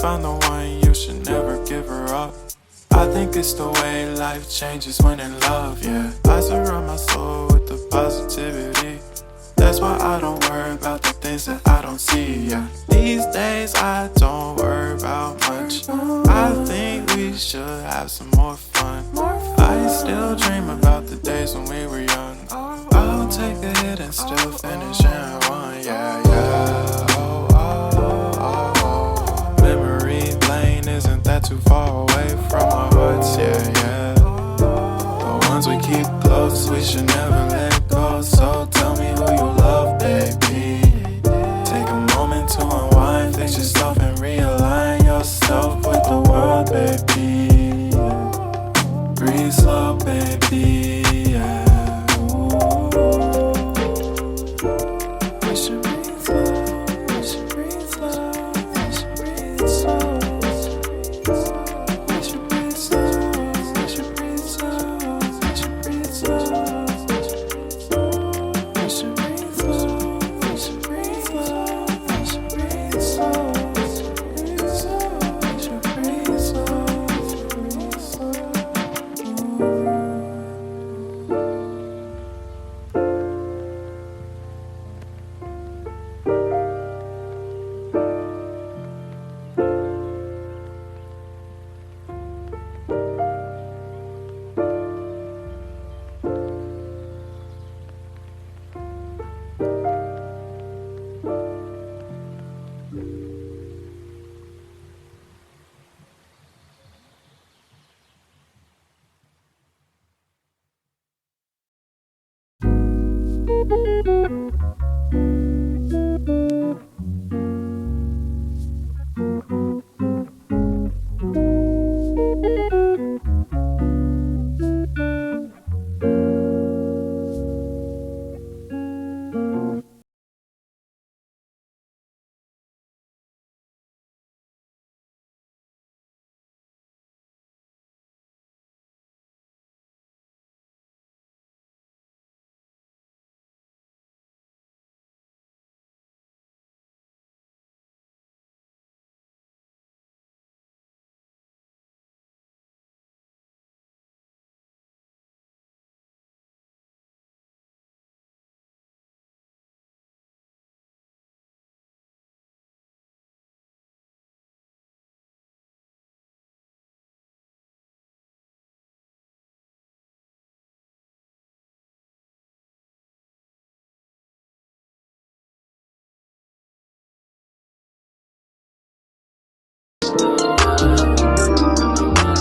Found the one, you should never give her up. I think it's the way life changes when in love, yeah. I surround my soul with the positivity. That's why I don't worry about the things that I don't see, yeah. These days I don't worry about much. I think we should have some more fun. I still dream about the days when we were young. I'll take a hit and still finish in one, yeah, yeah. Oh, oh, oh, oh. Memory lane isn't that too far away from our hearts, yeah, yeah. The ones we keep close, we should never let go. So tell me who you love, baby. Take a moment to unwind, fix yourself and realign yourself with the world, baby. Breathe slow, baby, yeah. We should breathe slow, we should breathe slow, we should breathe slow. We should breathe slow, we should breathe slow, we should breathe slow. We should breathe slow, we should breathe slow, we should breathe slow. We should breathe slow, breathe slow.